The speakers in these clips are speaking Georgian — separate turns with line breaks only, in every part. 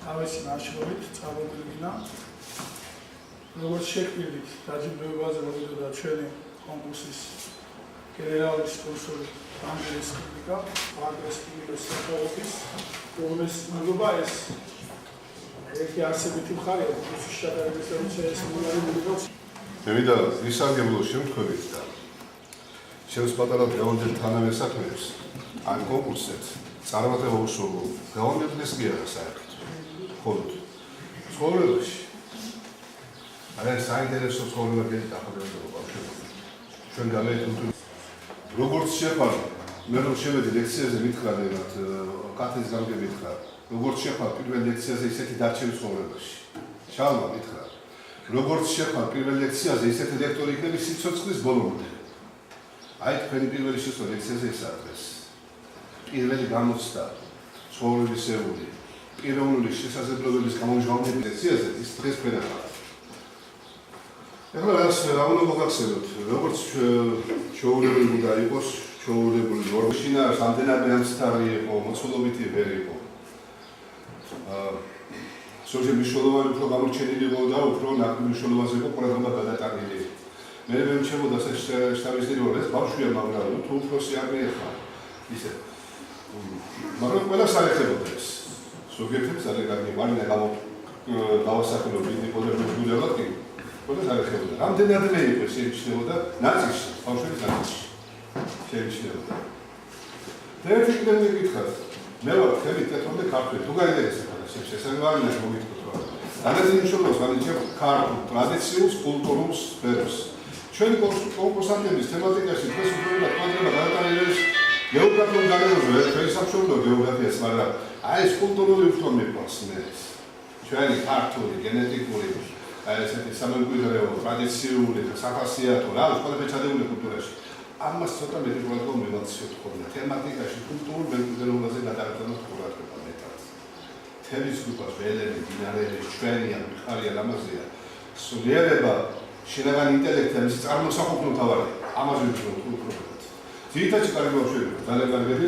თავისი ნაშრომით წამოგვიდგინა როგორც შექმნით დაჯილდოებაზე მოვიდოდა ჩვენი კონკურსის გენერალური სპონსორი ანგლის კლინიკა, ანგლის კლინიკის სახელობის, რომელის მიღება ეს ერთი არსებითი მხარეა კონკურსის შეტანების პროცესის მონარიდებს.
მევიდა ისარგებლო შემთხვევით და ჩემს პატარა დღევანდელ თანამესაქმეებს ამ კონკურსზე წარმატება უშუალო გავამეფლეს კი არა საერთოდ. ხოლო ცხოვრებაში არა საინტერესო ცხოვრება გეტახებოდა ბავშვები. ჩვენ გამეითუნ როგორც შეხვარ მე რომ შევედი ლექციაზე მითხრა მათ კათედრის გამგე მითხრა როგორც შეხვარ პირველ ლექციაზე ისეთი დარჩევის ცხოვრებაში შალმა მითხრა როგორც შეხვარ პირველ ლექციაზე ისეთი ლექტორი იქნები სიცოცხლის ბოლომდე აი თქვენი პირველი შესვლა ლექციაზე ეს არის პირველი გამოცდა ცხოვრების ეული პიროვნული შესაძლებლობების გამომჟღავნების ლექციაზე ის დღეს ფერაა ეხლა რა უნდა მოგახსენოთ როგორც ჩვეულებრივი უნდა იყოს ჩვეულებრივი ვორშინა რამდენადმე ამსთარი იყო მოცულობითი ვერ იყო სოციალური მნიშვნელოვანი უფრო გამორჩენილი იყო და უფრო ნაკლი მნიშვნელოვანზე იყო ყურადღება გადატანილი მე მემჩნევოდა შტაბის-დირექტორი ეს ბავშვია მაგრამ თუ უფროსი არ მეეხა ისე მაგრამ ყველა საერთებოდა ეს ზოგიერთი ძალიან კარგი ვარნა გავასახელო დიდი პოდერმებულება კი ყველა საერთებოდა რამდენადმე იყო შეიმჩნეოდა ნაცისტი ბავშვების ნაცისტი შეიმჩნეოდა და ერთი კიდევ მეკითხათ მე ვარ ხელი თეთრამდე ქართველი თუ გაიგეცეთ შესაძლებელი არ მოგიტყოთ რა დაგეცი მნიშვნელობას განიჭებ ქართულ ტრადიციულ კულტურულ სფეროს ჩვენი კონკურსანტების თემატიკაში დღეს უბრალოდ კვადრება გადატანილი გეოგრაფიული განევრება ჩვენი სამშობლო გეოგრაფიას მაგრამ აი ეს კულტურული უფრო მიყვარს მე ჩვენი ქართული გენეტიკური აი ესეთი სამემკვიდრეო ტრადიციული სახასიათო რა ყველაფერი ჩადებული კულტურაში ამას ცოტა მეტი ყურადღება მივაქციოთ ხოლმე თემატიკაში კულტურულ მემკვიდრეობაზე გადაარჩენოთ ყურადღება მეტად თემის ჯგუფას ველები დინარეები ჩვენია მიხარია ლამაზია სულიერება შინაგანი ინტელექტია მისი წარმოსახულო თავარი ამაზე ვთქვით უფრო მეტად ძირითადად კარგი ბავშვები ძალიან კარგები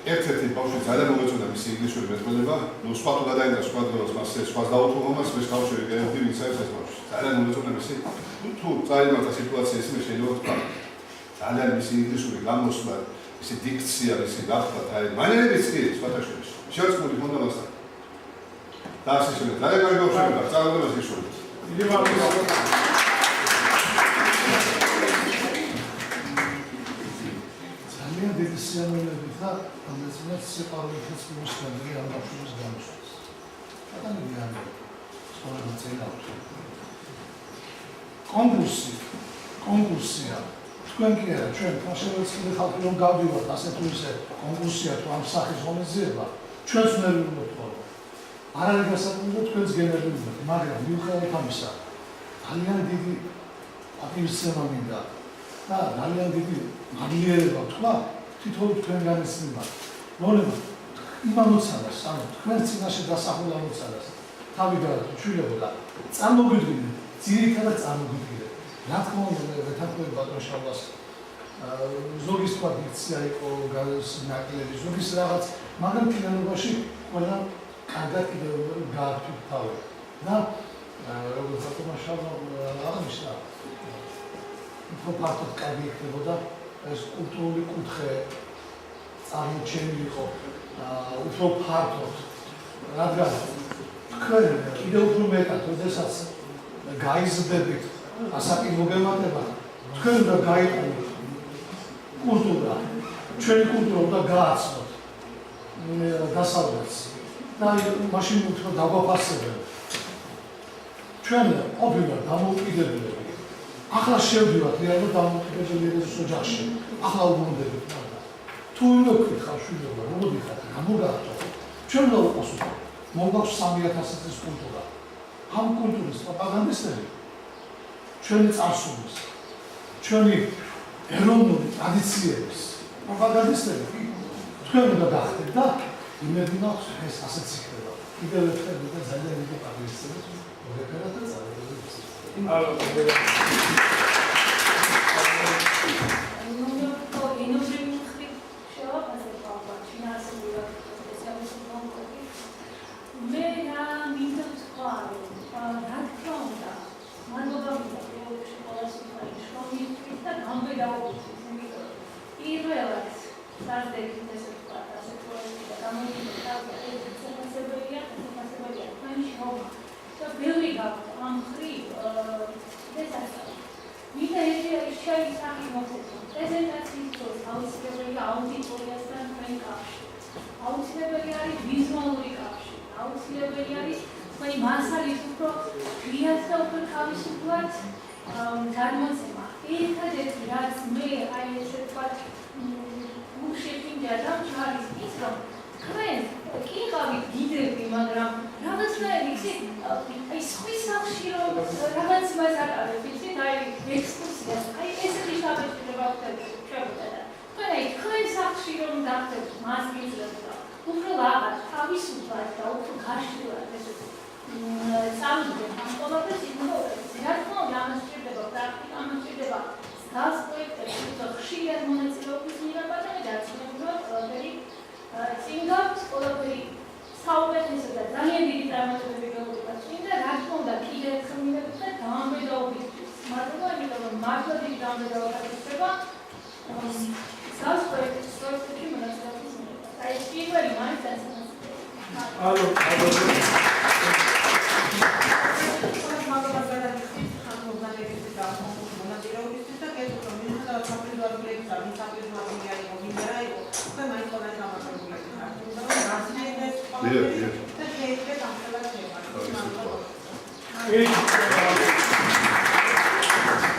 ერთ-ერთი ბავშვი ძალიან მომეწონა მისი ინგლისური მეტყველება ნუ სხვა თუ გადაინდა სხვა დროს მასე სხვა დაუთმობა მას მე ბავშვი გეოგრაფიული საერთოდ ბავშვი ძალიან მომეწონა მისი თუ წაიმართა სიტუაცია ისე შეიძლება ვთქვა ძალიან მისი ინგლისური გამოსვლა მისი დიქცია მისი გახდა აი მანერებიც კი სხვათაშორის შერწყმული ხონდა მასთან და ასე შემდეგ ძალიან კარგი ბავშვები გახდა წარმატებას გისურვებთ დიდი მადლობა ძალიან დიდი სიამოვნებით და ამასთან სიყვარულიც მოსწონილი ამ ბავშვის გამოსვლას ადამიანები სწორედ წინავთ კონკურსია თქვენ კი არა ჩვენ ფაშელებსკი ხალხი რომ გავდივართ ასე თუ ისე კონკურსია თუ ამ სახის ღონისძიება ჩვენს ვერ ვიმოთხოვოთ არ არის გასაგებია თქვენს გენერალურად მაგრამ მიუხედავად ამისა ძალიან დიდი აპრეცია მინდა და ძალიან დიდი მადლიერება თქვა თითოეულ თქვენგანის მიმართ რონება იმამოცადას ანუ თქვენ წინაშე დასახულ ამოცადას თავი გაჩვილებოდა წარმოგიდგინეთ ძირითადად წარმოგიდგინეთ რა თქმა უნდა მეთანხმები ბატონ შავლას ზოგის თქვა დიქცია იყო ნაკლები ზოგის რაღაც მაგრამ ფინალობაში ყველა კარგად კიდევ გააქვთ თავი და როგორც ბატონ შავა აღნიშნა უფრო ფართოდ კარგი იქნებოდა ეს კულტურული კუთხე წარმოჩენილიყო უფრო ფართოდ რადგან თქვენ კიდევ უფრო მეტად როდესაც გაიზრდებით ასაკი მოგემატება თქვენ უნდა გაიყენოთ კულტურა ჩვენი კულტურა უნდა გააცნოთ დასავლეთს და მაშინ უფრო დაგვაფასებენ ჩვენ ყოფილვართ დამოუკიდებლები ახლა შევდივართ რეალურად დამოუკიდებლების ოჯახში ახლა უბრუნდებით თუ ვინმე ხალხშვილობა როგორ იხარ გამოგართო ჩვენ რა ვუყოსოთ მოგაქვს 3000 წლის კულტურა ამ კულტურის პროპაგანდისტები
ჩვენი წარსულის, ჩვენი ეროვნული ტრადიციების პროპაგანდისტები თქვენ უნდა გახდეთ და იმედი მაქვს ეს ასეც იქნება. კიდევ ერთხელ და ძალიან დიდი პატივისცემით მოგეფერათ და წავედით.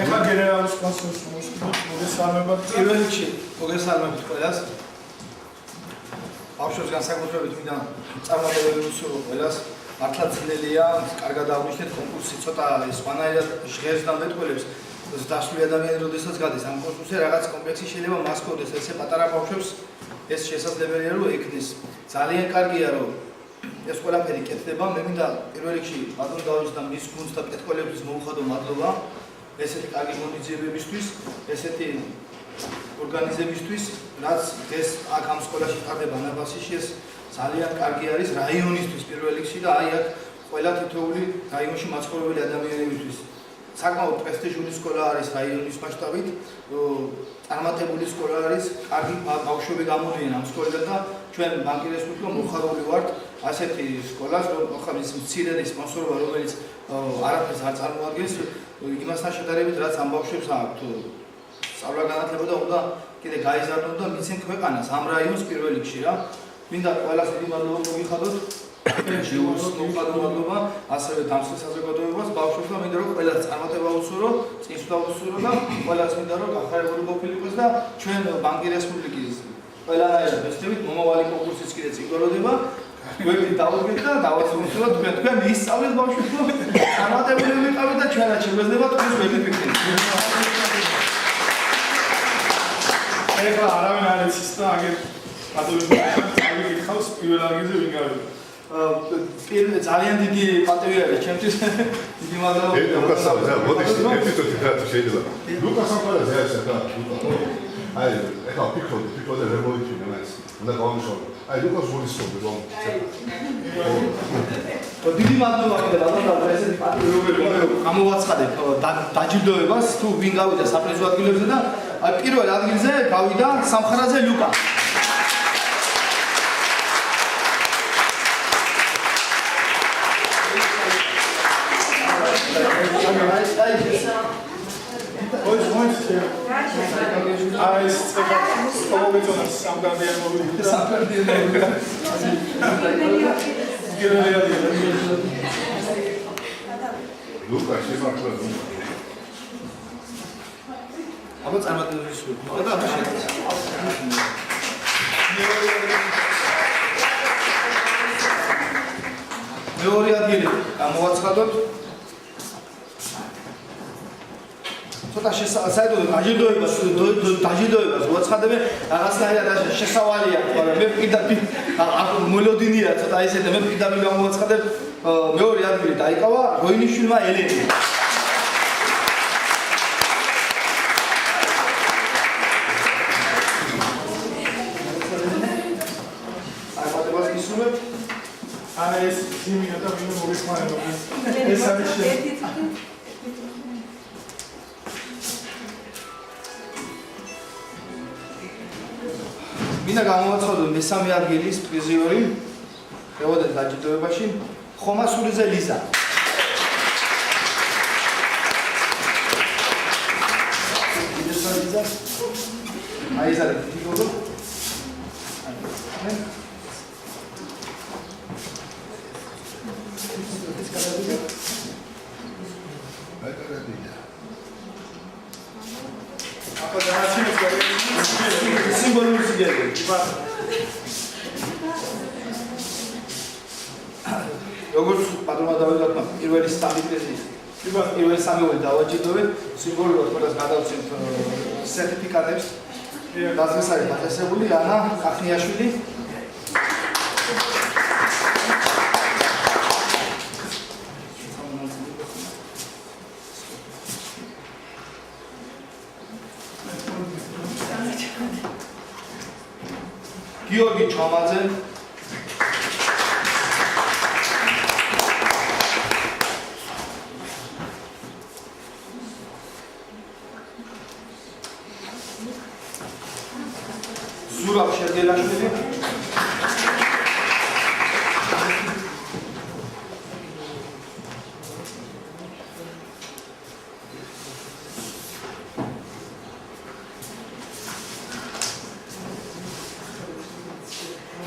ეხლა გენერალის კონსულს მოგესალმებათ.
პირველ რიგში მოგესალმებით ყველას. ბავშვებს განსაკუთრებით მინდა წარმატებები ვუსურვო ყველას. მართლა ძნელია, კარგად აღნიშნეთ კონკურსი ცოტა სხვანაირად ჟღერს და მეტყველებს. დასული ადამიანი როდესაც გადის ამ კონკურსზე რაღაც კომპლექსი შეიძლება მას ჰქონდეს, ესე პატარა ბავშვებს ეს შესაძლებელია რომ ექნეს. ძალიან კარგია რომ ეს ყველაფერი კეთდება. მე მინდა პირველ რიგში ბატონ დავითს და მის გუნდს და პედაგოგებს მოუხადო მადლობა ესეთი კარგი მონიძიებებისთვის, ესეთი ორგანიზებისთვის, რაც დღეს აქ ამ სკოლაში ხარდება ნაბასიში, ეს ძალიან კარგი არის რაიონისთვის პირველ რიგში და აი აქ ყველა თითოეული რაიონში მაცხოვრებელი ადამიანებისთვის. საკმაოდ პრესტიჟული სკოლა არის რაიონის მასშტაბით, წარმატებული სკოლა არის, კარგი ბავშვები გამოდიან ამ სკოლიდან და ჩვენ ბანკი რესპუბლიკა მოხარული ვართ ასეთი სკოლას, რომ ის მცირედი სპონსორობა, რომელიც არაფერს არ წარმოადგენს, იმასთან შედარებით, რაც ამ ბავშვებს აქვთ სწავლა განათლება და უნდა კიდე გაიზარდონ და მიცემ ქვეყანას ამ რაიონს პირველ რიგში რა. მინდა ყველას დიდი მადლობა მოგიხადოთ. შევუს მოხადმადლობა, ასევე დამსხმელ საზოგადოებას, ბავშვებს და მინდა რომ ყველას წარმატება უსურო, წინსვლა უსურო და ყველას მინდა რომ გახარებული ყოფილიყოს და ჩვენ ბანკი რესპუბლიკის ყველანაირად ვესწრებით მომავალი კონკურსიც კიდე წიგოროდება. გვერდი დავუდგეთ და დავაცნობოთ თქვენ ისწავლეთ ბავშვებს რომ წარმატებული ვიყავით და ჩვენაც შეგვეძლება თქვენს ვერდიფიქრით.
ეხლა არავინ არ იცის და აგერ ბატონი გიხავს პირველ ადგილზე ვინ გავიდა.
ძალიან დიდი პატივი არის ჩემთვის. დიდი მადლობა.
ლუკასა, მოდი ეპიზოდი რა შეიძლება. ლუკასა ყველაზე არის და აი, ეხლა ფიქრობდი რევოლუცია მას. უნდა გავამშოვო. აი, ლუკას ვისწავლე რომ
დიდი მადლობა კიდევ ბატონო ესეთი პატივი რომ გამოვაცხადებ დაჯილდოებას თუ ვინ გავიდა საპრიზო ადგილებზე და აი პირველ ადგილზე გავიდა სამხარაძე ლუკა.
ლუკა შემართლა
აბა წარმატებების სულ და აბა მეორე ადგილი გამოვაცხადოთ ცოტა საერთოდ დაჟილდოებას უაცხადებენ რაღაცნაირად შესავალია, მაგრამ მე პირდაპირ მოლოდინია ცოტა ისეთი მე პირდაპირ გამოვაცხადებ მეორე ადგილი დაიკავა როინიშვილმა ელენე.
Ana es Jimmy და ვინმე მოგეხმარება. ეს არის
მინდა გამოვაცხადო მესამე ადგილის პრიზიორი რევოდენ დაჯილდოებაში ხომასულიძე ლიზა. აი ეს არის თითქოს სიმბოლური სიგელი. როგორც პატრონმა დავიღალმა პირველი სამი პრიზი. პირველი სამი ორი დავაჯილდოვეთ, სიმბოლურად ყველას გადავცემთ სერტიფიკატებს. დაზგეს არის დაწესებული ანა ახნიაშვილი. გიორგი ჩამაძე ზურაბ შერგელაშვილი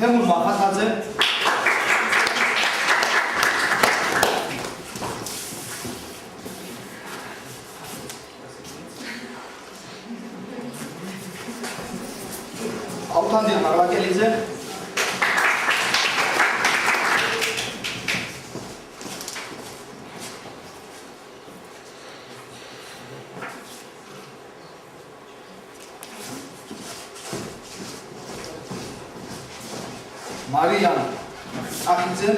თემურ მახათაძე ავთანდილ მარვაკელიძე მარიან ახიძე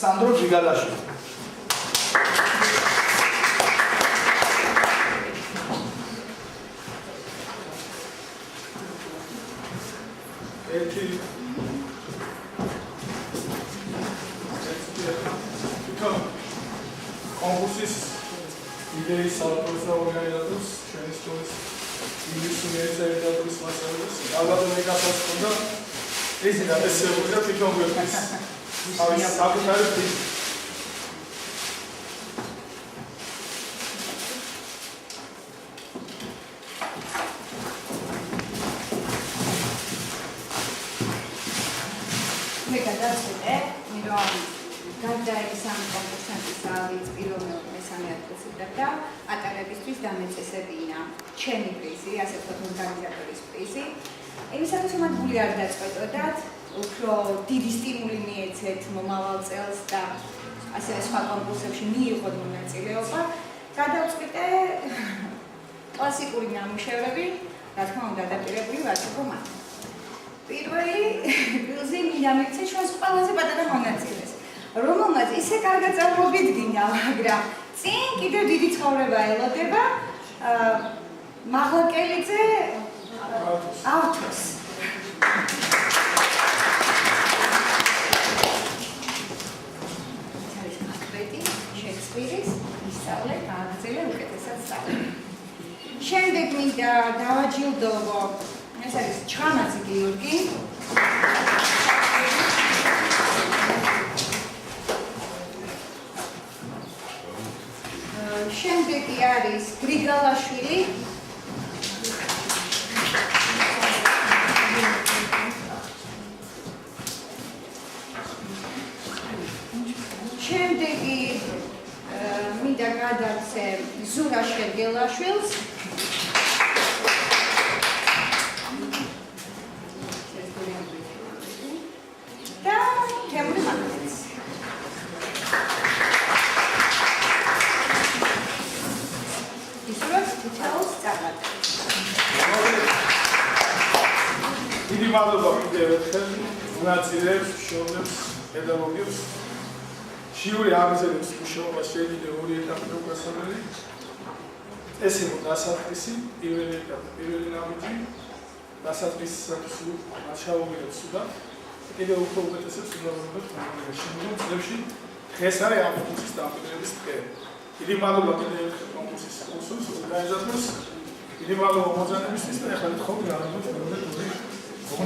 სანდრო ჯიგალაშვილი
კონკურსის იდეის ავტორს და ორგანიზატორს ჩვენი სკოლის ინგლისური წერილობის მასწავლებლებს ალბათ მე გასასწორდა ეს ინტერესებული და თვითონ გვერდის თავის საკუთარი ფიზი
მე გადავწყვიტე რომ გარდა ისამ კონკურსანტის ვინც პირველ მესამე ადგილს იღებდა ატარებისთვის დამეწესებინა ჩემი პრიზი, ასე ვთქვათ, ორგანიზატორის პრიზი. იმისათვის რომ მათ გული არ დაწყვეტოდათ, უფრო დიდი სტიმული მიეცეთ მომავალ წელს და ასევე სხვა კონკურსებში მიიღოთ მონაწილეობა, გადავწყვიტე კლასიკური ნამუშევრები, რა თქმა უნდა, ადაპტირებული ვარცხო მათ. პირველი პრიზი მინდა მივცე ჩვენს ყველაზე პატარა მონაწილეს. რომელმაც ისე კარგად წარმოვიდგინა, მაგრამ წინ კიდევ დიდი ცხოვრება ელოდება მაღლაკელიძე ავთოს. არის მაკბეტი, შექსპირის ისწავლე, გააგრძელე უკეთესად სწავლე. შემდეგ მინდა დავაჯილდოვო, ეს არის ჩხანაძე გიორგი. შემდეგი არის გრიგალაშვილი. შემდეგი მინდა გადავცე ზურა შერგელაშვილს.
მადლობა კიდევ ერთხელ მონაწილეებს, მშობლებს, პედაგოგებს. ჟიური აღზევს მუშაობას შეიძლება ორი ეტაპი უკასწრებელი. ეს იყო დასაწყისი, პირველი ეტაპი, პირველი ნაბიჯი. დასაწყისისათვის ჩაუღიოთ სულად. კიდევ უფრო უკეთესებს უნდა შემდგომ წლებში დღეს არის ამ კონკურსის დამკვიდრების დღე. დიდი მადლობა კიდევ ერთხელ კონკურსის ორგანიზატორს. დიდი მადლობა მოწვეულებისთვის და ახლა თხოვთ რა უნდა